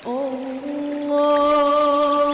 Allahu Akbar,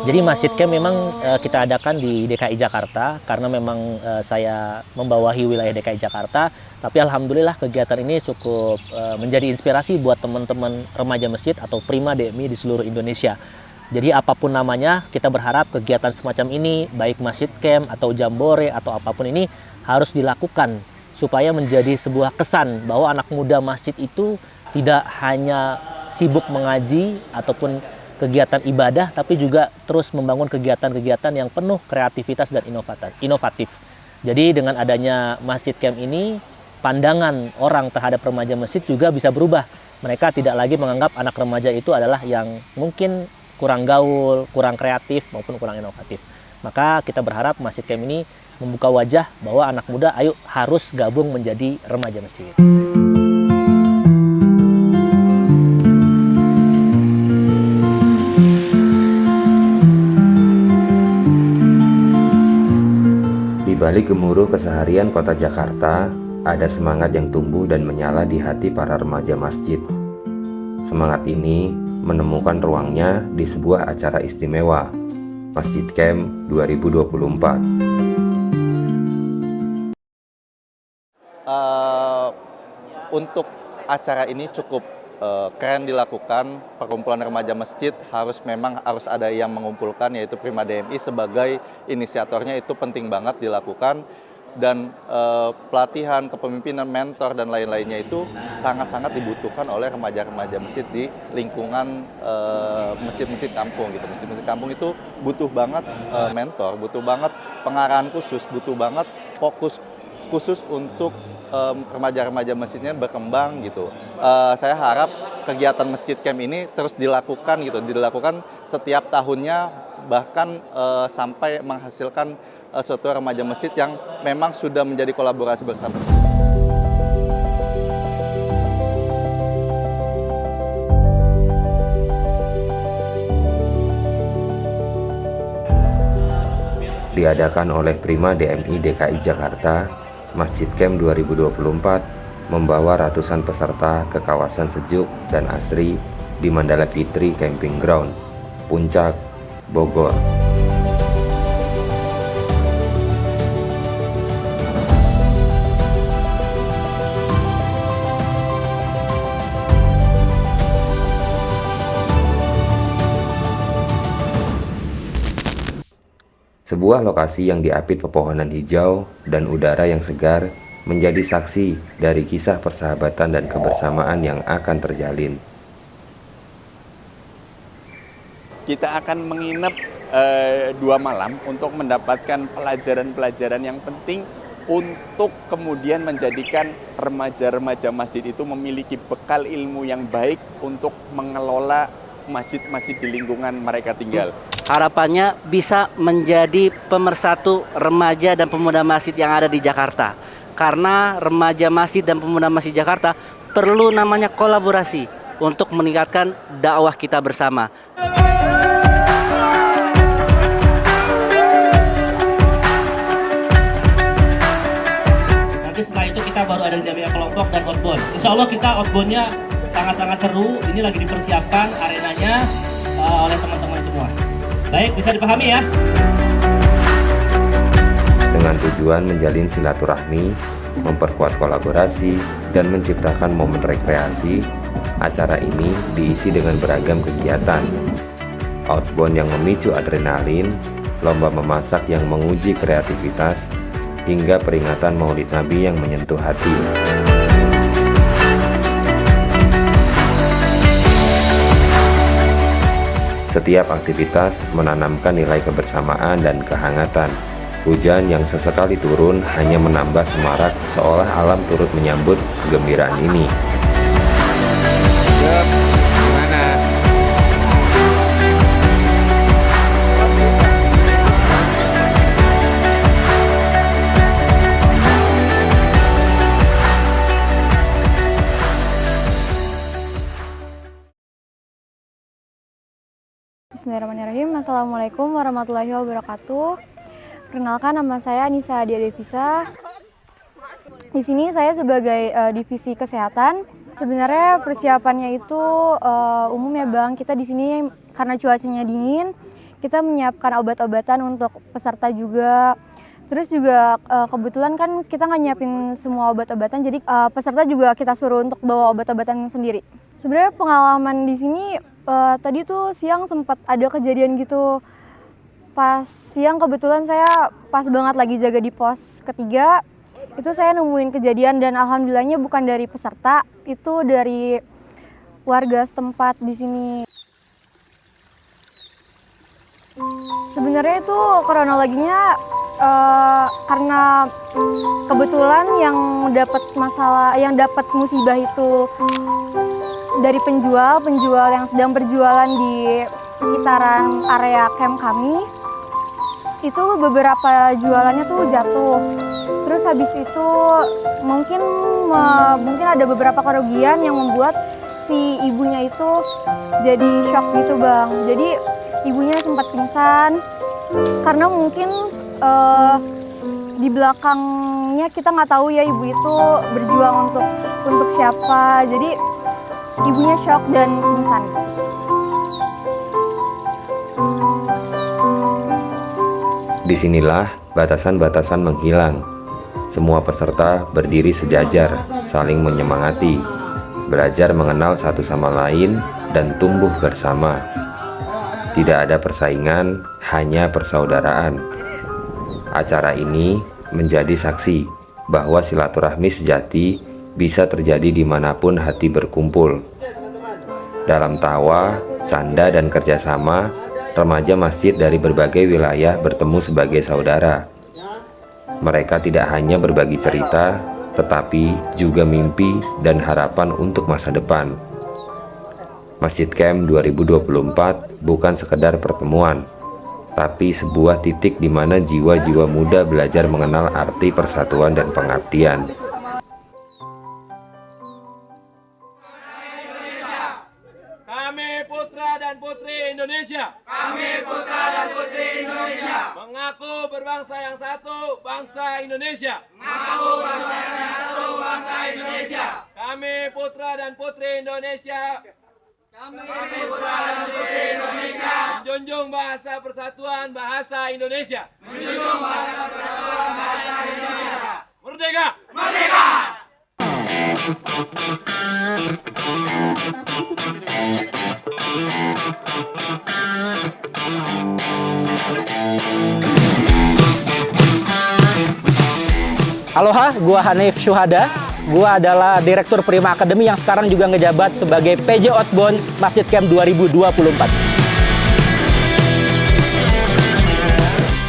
Jadi Masjid Camp memang kita adakan di DKI Jakarta karena memang saya membawahi wilayah DKI Jakarta. Tapi alhamdulillah kegiatan ini cukup menjadi inspirasi buat teman-teman remaja masjid atau Prima DMI di seluruh Indonesia. Jadi apapun namanya, kita berharap kegiatan semacam ini, baik Masjid Camp atau Jambore atau apapun ini harus dilakukan supaya menjadi sebuah kesan bahwa anak muda masjid itu tidak hanya sibuk mengaji ataupun kegiatan ibadah, tapi juga terus membangun kegiatan-kegiatan yang penuh kreativitas dan inovatif. Jadi dengan adanya Masjid Camp ini, pandangan orang terhadap remaja masjid juga bisa berubah. Mereka tidak lagi menganggap anak remaja itu adalah yang mungkin kurang gaul, kurang kreatif, maupun kurang inovatif. Maka kita berharap Masjid Camp ini membuka wajah bahwa anak muda ayo harus gabung menjadi remaja masjid. Di balik gemuruh keseharian kota Jakarta, ada semangat yang tumbuh dan menyala di hati para remaja masjid. Semangat ini menemukan ruangnya di sebuah acara istimewa, Masjid Camp 2024. Untuk acara ini cukup keren dilakukan. Perkumpulan remaja masjid memang harus ada yang mengumpulkan, yaitu Prima DMI sebagai inisiatornya. Itu penting banget dilakukan, dan pelatihan kepemimpinan, mentor dan lain-lainnya itu sangat-sangat dibutuhkan oleh remaja-remaja masjid di lingkungan masjid-masjid kampung gitu. Masjid-masjid kampung itu butuh banget mentor, butuh banget pengarahan khusus, butuh banget fokus khusus untuk remaja-remaja masjidnya berkembang gitu. Saya harap kegiatan Masjid Camp ini terus dilakukan gitu, dilakukan setiap tahunnya, bahkan sampai menghasilkan suatu remaja masjid yang memang sudah menjadi kolaborasi bersama. Diadakan oleh Prima DMI DKI Jakarta, Masjid Camp 2024 membawa ratusan peserta ke kawasan sejuk dan asri di Mandala Kitri Camping Ground, Puncak, Bogor. Sebuah lokasi yang diapit pepohonan hijau dan udara yang segar menjadi saksi dari kisah persahabatan dan kebersamaan yang akan terjalin. Kita akan menginap 2 malam untuk mendapatkan pelajaran-pelajaran yang penting untuk kemudian menjadikan remaja-remaja masjid itu memiliki bekal ilmu yang baik untuk mengelola masjid-masjid di lingkungan mereka tinggal. Harapannya bisa menjadi pemersatu remaja dan pemuda masjid yang ada di Jakarta. Karena remaja masjid dan pemuda masjid Jakarta perlu namanya kolaborasi untuk meningkatkan dakwah kita bersama. Nanti setelah itu kita baru ada dinamika kelompok dan outbound. Insya Allah kita outboundnya sangat-sangat seru. Ini lagi dipersiapkan arenanya oleh teman-teman semua. Baik, bisa dipahami ya. Dengan tujuan menjalin silaturahmi, memperkuat kolaborasi, dan menciptakan momen rekreasi, acara ini diisi dengan beragam kegiatan. Outbound yang memicu adrenalin, lomba memasak yang menguji kreativitas, hingga peringatan Maulid Nabi yang menyentuh hati. Setiap aktivitas menanamkan nilai kebersamaan dan kehangatan. Hujan yang sesekali turun hanya menambah semarak, seolah alam turut menyambut kegembiraan ini. Bismillahirrahmanirrahim. Assalamualaikum warahmatullahi wabarakatuh. Perkenalkan, nama saya Anissa Adia Devisa. Di sini saya sebagai divisi kesehatan. Sebenarnya persiapannya itu umum ya Bang. Kita di sini karena cuacanya dingin, kita menyiapkan obat-obatan untuk peserta juga. Terus juga kebetulan kan kita nggak nyiapin semua obat-obatan, jadi peserta juga kita suruh untuk bawa obat-obatan sendiri. Sebenarnya pengalaman di sini tadi tuh siang sempat ada kejadian gitu. Pas siang kebetulan saya pas banget lagi jaga di pos ketiga. Itu saya nemuin kejadian dan alhamdulillahnya bukan dari peserta, itu dari warga setempat di sini. Sebenarnya itu kronologinya karena kebetulan yang dapat musibah itu dari penjual yang sedang berjualan di sekitaran area camp kami. Itu beberapa jualannya tuh jatuh. Terus habis itu mungkin ada beberapa kerugian yang membuat si ibunya itu jadi shock gitu Bang. Jadi ibunya sempat pingsan karena mungkin di belakangnya kita nggak tahu ya ibu itu berjuang untuk siapa. Jadi ibunya shock dan pingsan. Disinilah batasan-batasan menghilang. Semua peserta berdiri sejajar, saling menyemangati, belajar mengenal satu sama lain, dan tumbuh bersama. Tidak ada persaingan, hanya persaudaraan. Acara ini menjadi saksi bahwa silaturahmi sejati bisa terjadi dimanapun hati berkumpul. Dalam tawa, canda, dan kerjasama, remaja masjid dari berbagai wilayah bertemu sebagai saudara. Mereka tidak hanya berbagi cerita, tetapi juga mimpi dan harapan untuk masa depan. Masjid Camp 2024 bukan sekedar pertemuan, tapi sebuah titik di mana jiwa-jiwa muda belajar mengenal arti persatuan dan pengabdian. Kami putra dan putri Indonesia. Kami putra dan putri Indonesia. Mengaku berbangsa yang satu, bangsa Indonesia. Mengaku berbangsa yang satu, bangsa Indonesia. Kami putra dan putri Indonesia. Kami putra dan putri Indonesia. Menjunjung bahasa persatuan bahasa Indonesia. Menjunjung bahasa persatuan bahasa Indonesia. Merdeka! Merdeka! Aloha, gua Hanif Syuhada. Gua adalah Direktur Prima Academy yang sekarang juga ngejabat sebagai PJ Outbound Masjid Camp 2024.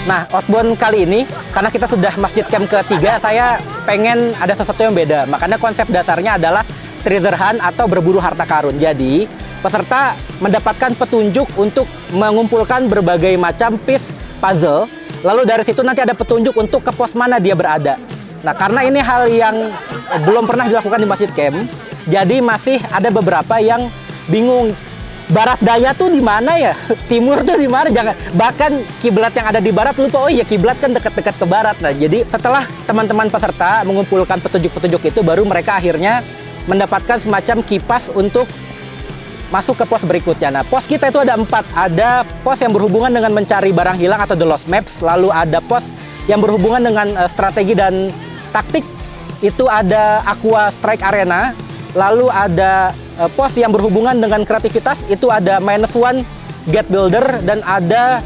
Nah, outbound kali ini, karena kita sudah Masjid Camp ketiga, saya pengen ada sesuatu yang beda. Makanya konsep dasarnya adalah treasure hunt atau berburu harta karun. Jadi, peserta mendapatkan petunjuk untuk mengumpulkan berbagai macam piece puzzle. Lalu dari situ nanti ada petunjuk untuk ke pos mana dia berada. Nah, karena ini hal yang belum pernah dilakukan di Masjid Camp, jadi masih ada beberapa yang bingung. Barat daya tuh di mana ya? Timur tuh di mana? Jangan, bahkan kiblat yang ada di barat lupa. Oh iya, kiblat kan dekat-dekat ke barat. Nah, jadi setelah teman-teman peserta mengumpulkan petunjuk-petunjuk itu, baru mereka akhirnya mendapatkan semacam kipas untuk masuk ke pos berikutnya. Nah, pos kita itu ada 4. Ada pos yang berhubungan dengan mencari barang hilang atau the lost maps. Lalu ada pos yang berhubungan dengan strategi dan taktik. Itu ada Aqua Strike Arena. Lalu ada pos yang berhubungan dengan kreativitas. Itu ada -1 Gate Builder. Dan ada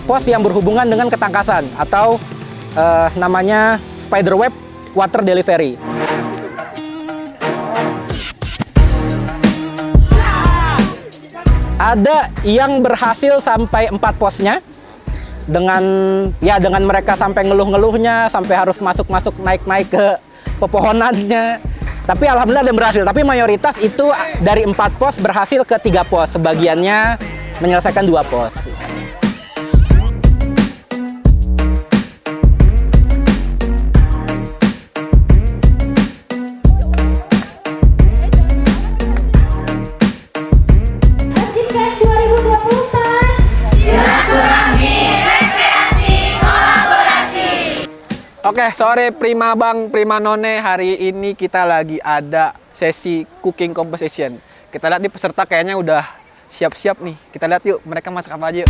pos yang berhubungan dengan ketangkasan atau namanya Spiderweb Water Delivery. Ada yang berhasil sampai 4 posnya dengan mereka sampai ngeluh-ngeluhnya, sampai harus masuk-masuk naik-naik ke pepohonannya. Tapi alhamdulillah ada yang berhasil. Tapi mayoritas itu dari 4 pos berhasil ke 3 pos. Sebagiannya menyelesaikan 2 pos. Oke, Oke, sore Prima Bang, Prima None. Hari ini kita lagi ada sesi cooking competition. Kita lihat nih peserta kayaknya udah siap-siap nih. Kita lihat yuk mereka masak apa aja yuk.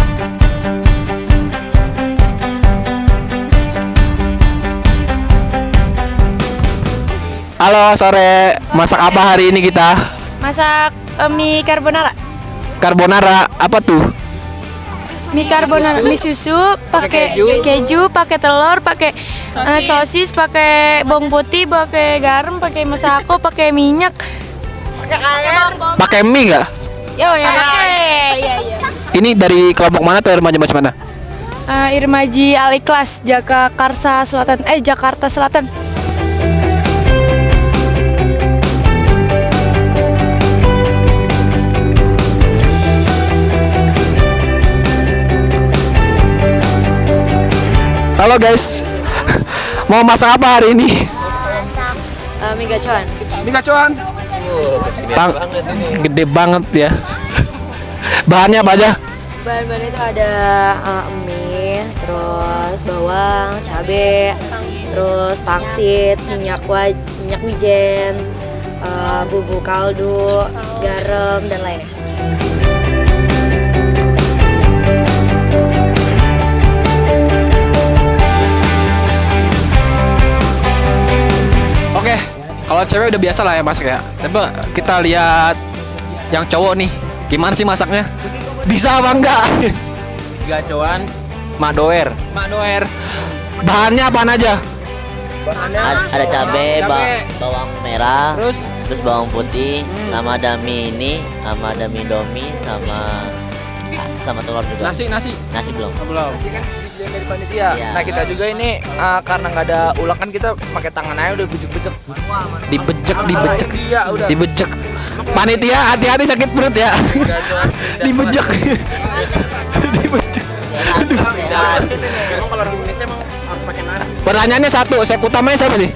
Halo, sore. Masak apa hari ini kita? Masak mie carbonara. Carbonara, apa tuh? Mie carbonara, mie susu, pakai keju, pakai telur, pakai sosis, pakai bawang putih, pakai garam, pakai masako, pakai minyak. Pakai mie nggak? Yo ya. Iya. Ini dari kelompok mana atau remaja macam mana? Irmaji Al-Ikhlas, Jakarta Selatan. Halo guys, mau masak apa hari ini? Masak mie gacoan. Mie gacoan? Gede banget ya. Bahannya apa aja? Bahan-bahannya itu ada mie, terus bawang, cabai, terus pangsit, minyak wijen, bumbu kaldu, garam, dan lainnya. Oke, kalau cewek udah biasa lah ya masak ya. Tapi kita lihat yang cowok nih, gimana sih masaknya? Bisa apa enggak? Gacoan Madoer. Madoer. Bahannya apaan aja? Ada cabai, bawang merah, Terus bawang putih, sama ada mie ini, sama ada mie domi, sama telur juga. nasi. Nasi belum. Belum. Nasi kan disediain dari panitia. Iya. Nah kita juga ini karena nggak ada ulakan kita pakai tangan aja udah bejek-bejek. Dibejek. Panitia hati-hati sakit perut ya. Dibejek. Emang kalau orang Indonesia emang harus pakai nasi. Pertanyaannya satu, chef utamanya siapa sih?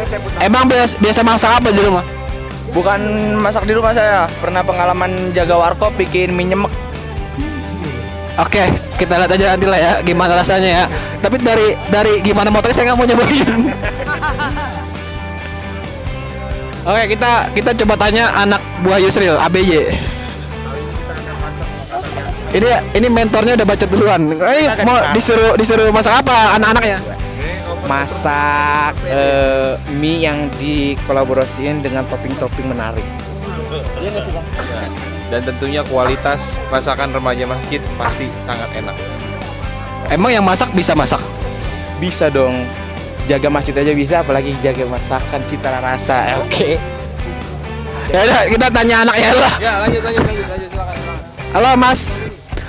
Saya putar. Emang biasa masak apa di rumah? Bukan masak di rumah saya. Pernah pengalaman jaga warkop bikin mie nyemek. Oke, kita lihat aja nanti lah ya gimana rasanya ya. Tapi dari gimana motornya saya nggak mau nyobain. Oke, kita coba tanya anak buah Yusril, ABY. Ini mentornya udah bacot duluan. Ini mau disuruh masak apa anak-anaknya? Masak mie yang dikolaborasiin dengan topping-topping menarik. Dan tentunya kualitas masakan remaja masjid pasti sangat enak. Emang yang masak bisa masak? Bisa dong. Jaga masjid aja bisa, apalagi jaga masakan cita rasa. Oke. Ya udah, kita tanya anaknya lah. Ya, lanjut silakan. Halo Mas,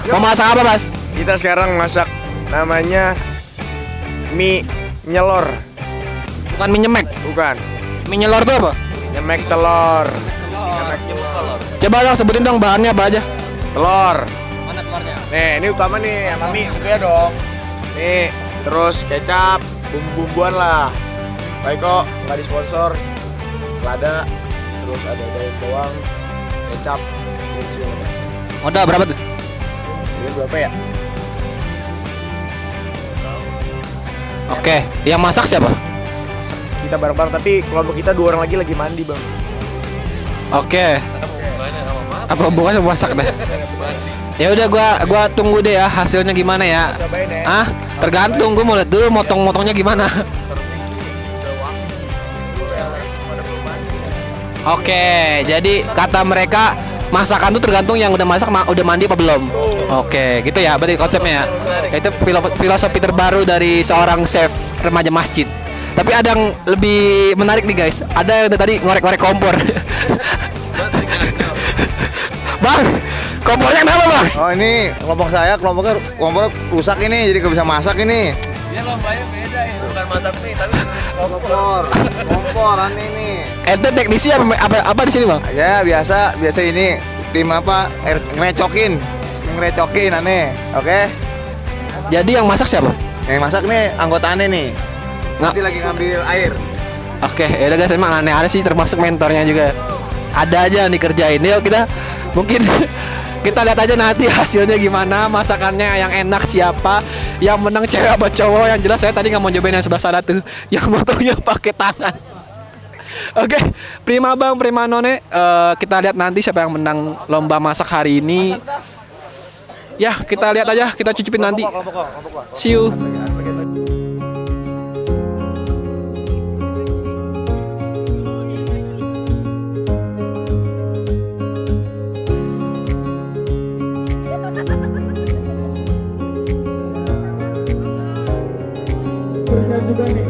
mau masak apa Mas? Kita sekarang masak namanya mie nyelor. Bukan mie nyemek. Bukan. Mie nyelor tuh apa? Nyemek telur. Coba dong sebutin dong bahannya apa aja. Telur. Mana telurnya? Nih, ini utama nih sama mie tentunya dong. Nih, terus kecap, bumbu-bumbuan lah. Baik kok, nggak disponsor. Lada, terus ada daun bawang, kecap, dan segala macam. Modal berapa tuh? Ini berapa ya? Oke, yang masak siapa? Kita bareng-bareng, tapi kelompok kita 2 orang lagi mandi bang. Oke. Apa hubungannya masak deh? Ya udah gua tunggu deh ya hasilnya gimana ya. Tergantung, gua mau lihat dulu motong-motongnya gimana. Oke, jadi kata mereka masakan tuh tergantung yang udah masak udah mandi apa belum. Oke, gitu ya berarti konsepnya ya. Itu filosofi terbaru dari seorang chef remaja masjid. Tapi ada yang lebih menarik nih guys. Ada yang tadi ngorek-ngorek kompor. Bang, kompornya kenapa bang? Oh ini kelompoknya rusak ini, jadi nggak bisa masak ini. Dia lombanya beda ya, bukan masak mie tapi Kompor aneh ini. Ente teknisi apa di sini bang? Ya biasa ini tim apa? Ngerecokin aneh. Oke. Jadi yang masak siapa? Yang masak nih anggota aneh nih. Nanti lagi ngambil air. Oke, ya udah guys, emang aneh-aneh sih termasuk mentornya juga. Ada aja yang dikerjain. Yuk kita mungkin Kita lihat aja nanti hasilnya gimana, masakannya yang enak siapa, yang menang cewek apa cowok. Yang jelas saya tadi nggak mau cobain yang sebelah sana tuh, yang fotonya pakai tangan. Oke, prima bang, prima none. Kita lihat nanti siapa yang menang lomba masak hari ini. Ya, kita lihat aja, kita cicipin nanti. See you. Juga nih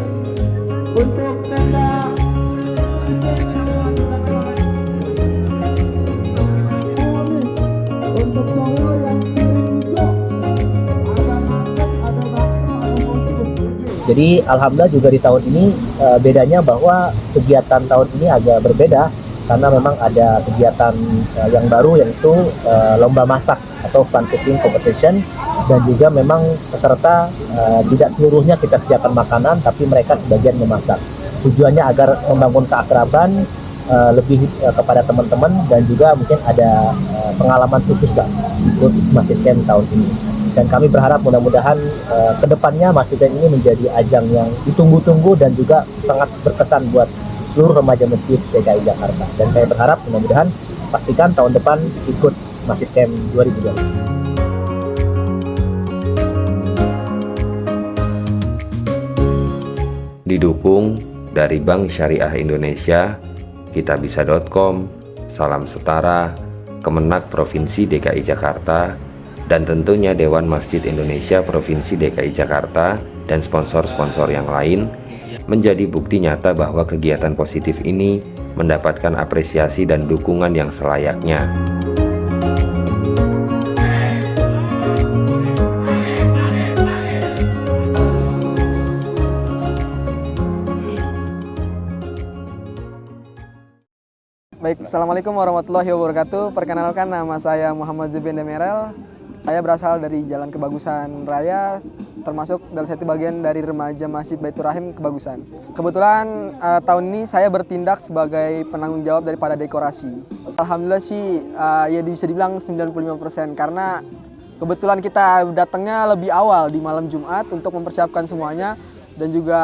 untuk tenda untuk cowok yang hijau ada nugget, ada bakso, ada sosis. Jadi alhamdulillah juga di tahun ini bedanya bahwa kegiatan tahun ini agak berbeda karena memang ada kegiatan yang baru yaitu lomba masak atau fun cooking competition, dan juga memang peserta tidak seluruhnya kita sediakan makanan tapi mereka sebagian memasak. Tujuannya agar membangun keakraban lebih kepada teman-teman dan juga mungkin ada pengalaman khusus ikut Masjid Camp tahun ini. Dan kami berharap mudah-mudahan kedepannya Masjid Camp ini menjadi ajang yang ditunggu-tunggu dan juga sangat berkesan buat seluruh remaja masjid DKI Jakarta. Dan saya berharap mudah-mudahan pastikan tahun depan ikut Masjid Camp 2020. Didukung dari Bank Syariah Indonesia, kitabisa.com, Salam Setara, Kemenak Provinsi DKI Jakarta, dan tentunya Dewan Masjid Indonesia Provinsi DKI Jakarta dan sponsor-sponsor yang lain, menjadi bukti nyata bahwa kegiatan positif ini mendapatkan apresiasi dan dukungan yang selayaknya. Baik, Assalamualaikum warahmatullahi wabarakatuh. Perkenalkan, nama saya Muhammad Zubin Demerel. Saya berasal dari Jalan Kebagusan Raya, termasuk dalam satu bagian dari remaja Masjid Baitur Rahim Kebagusan. Kebetulan tahun ini saya bertindak sebagai penanggung jawab daripada dekorasi. Alhamdulillah sih ya bisa dibilang 95% karena kebetulan kita datangnya lebih awal di malam Jumat untuk mempersiapkan semuanya dan juga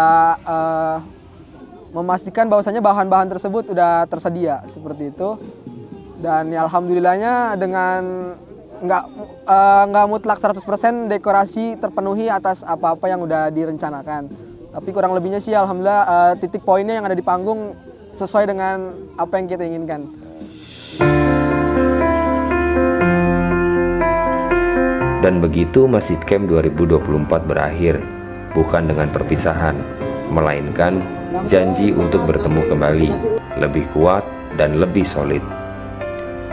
memastikan bahwasanya bahan-bahan tersebut sudah tersedia seperti itu. Dan ya alhamdulillahnya dengan nggak mutlak 100% dekorasi terpenuhi atas apa-apa yang udah direncanakan. Tapi kurang lebihnya sih alhamdulillah titik poinnya yang ada di panggung sesuai dengan apa yang kita inginkan. Dan begitu Masjid Camp 2024 berakhir, bukan dengan perpisahan, melainkan janji untuk bertemu kembali, lebih kuat dan lebih solid.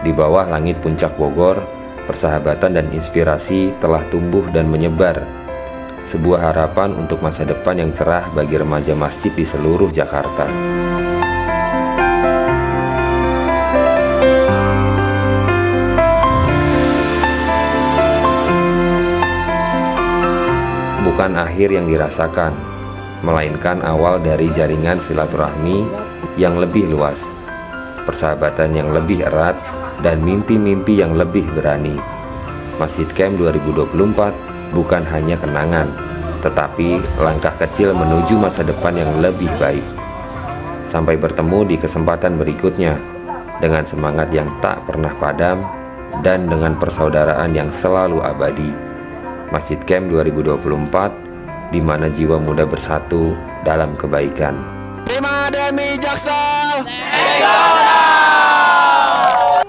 Di bawah langit puncak Bogor, persahabatan dan inspirasi telah tumbuh dan menyebar. Sebuah harapan untuk masa depan yang cerah bagi remaja masjid di seluruh Jakarta. Bukan akhir yang dirasakan, melainkan awal dari jaringan silaturahmi yang lebih luas, persahabatan yang lebih erat, dan mimpi-mimpi yang lebih berani. Masjid Camp 2024 bukan hanya kenangan, tetapi langkah kecil menuju masa depan yang lebih baik. Sampai bertemu di kesempatan berikutnya, dengan semangat yang tak pernah padam, dan dengan persaudaraan yang selalu abadi. Masjid Camp 2024, di mana jiwa muda bersatu dalam kebaikan. Prima DMI Jaksel,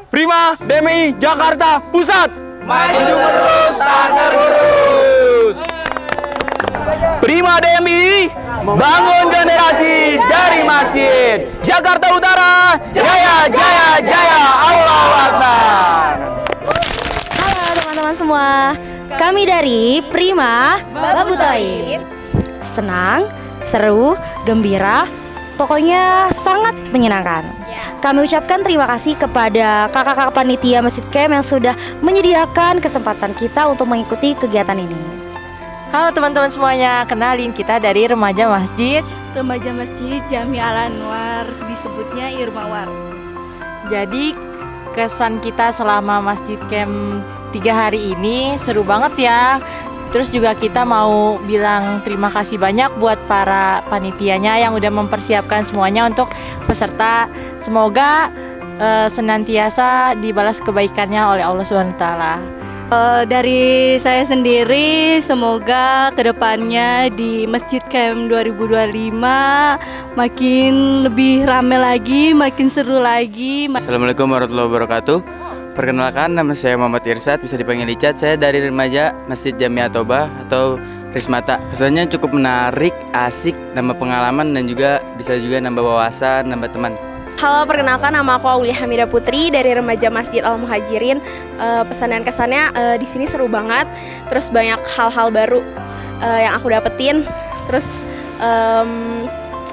Prima DMI Jakarta Pusat, maju terus tak terurus. Prima DMI bangun generasi dari masjid Jakarta Utara. Jaya jaya jaya, Allahu Akbar. Halo teman-teman semua, kami dari Prima Babu Thaib. Senang, seru, gembira, pokoknya sangat menyenangkan. Kami ucapkan terima kasih kepada kakak-kakak panitia Masjid Camp yang sudah menyediakan kesempatan kita untuk mengikuti kegiatan ini. Halo teman-teman semuanya, kenalin kita dari Remaja Masjid Jami Al Anwar, disebutnya Irmawar. Jadi kesan kita selama Masjid Camp 3 hari ini seru banget ya. Terus juga kita mau bilang terima kasih banyak buat para panitianya yang udah mempersiapkan semuanya untuk peserta. Semoga senantiasa dibalas kebaikannya oleh Allah SWT. Dari saya sendiri, semoga kedepannya di Masjid Camp 2025 makin lebih ramai lagi, makin seru lagi. Assalamualaikum warahmatullahi wabarakatuh. Perkenalkan, nama saya Muhammad Irsad, bisa dipanggil Icat. Saya dari remaja Masjid Jamiah Toba atau Rismata. Kesannya cukup menarik, asik, nambah pengalaman dan juga bisa juga nambah wawasan, nambah teman. Halo, perkenalkan nama aku Aulia Hamida Putri dari remaja Masjid Al Muhajirin. Pesan dan kesannya di sini seru banget. Terus banyak hal-hal baru yang aku dapetin. Terus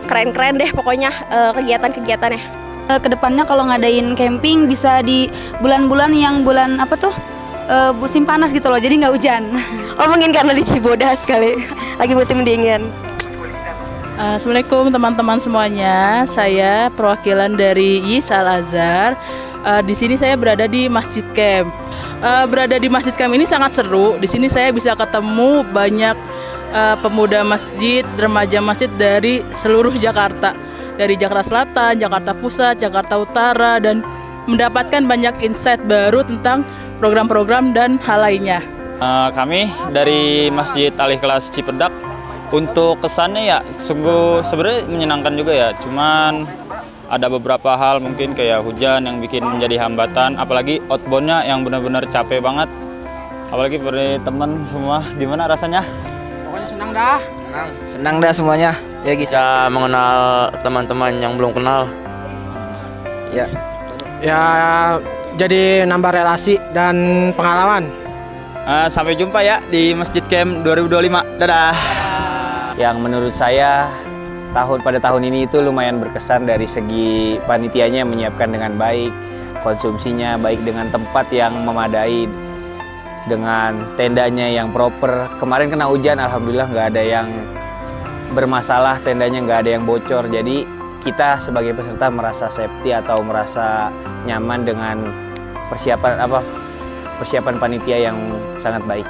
keren-keren deh pokoknya kegiatan-kegiatannya. Kedepannya kalau ngadain camping bisa di bulan-bulan yang bulan apa tuh musim panas gitu loh, jadi nggak hujan. Oh, mungkin karena di Cibodas kali lagi musim dingin. Assalamualaikum teman-teman semuanya, saya perwakilan dari YIS Al Azhar. Di sini saya berada di Masjid Camp. Berada di Masjid Camp ini sangat seru. Di sini saya bisa ketemu banyak pemuda masjid, remaja masjid dari seluruh Jakarta, dari Jakarta Selatan, Jakarta Pusat, Jakarta Utara, dan mendapatkan banyak insight baru tentang program-program dan hal lainnya. Kami dari Masjid Al Ikhlas Cipedak. Untuk kesannya ya sungguh sebenarnya menyenangkan juga ya, cuman ada beberapa hal mungkin kayak hujan yang bikin menjadi hambatan, apalagi outboundnya yang benar-benar capek banget, apalagi beri teman semua. Gimana rasanya? Pokoknya senang dah. Senang dah semuanya. Ya bisa mengenal teman-teman yang belum kenal. Ya jadi nambah relasi dan pengalaman. Sampai jumpa ya di Masjid Camp 2025. Dadah. Yang menurut saya pada tahun ini itu lumayan berkesan dari segi panitianya yang menyiapkan dengan baik, konsumsinya baik dengan tempat yang memadai, dengan tendanya yang proper. Kemarin kena hujan, alhamdulillah nggak ada yang bermasalah, tendanya nggak ada yang bocor. Jadi kita sebagai peserta merasa safety atau merasa nyaman dengan persiapan panitia yang sangat baik.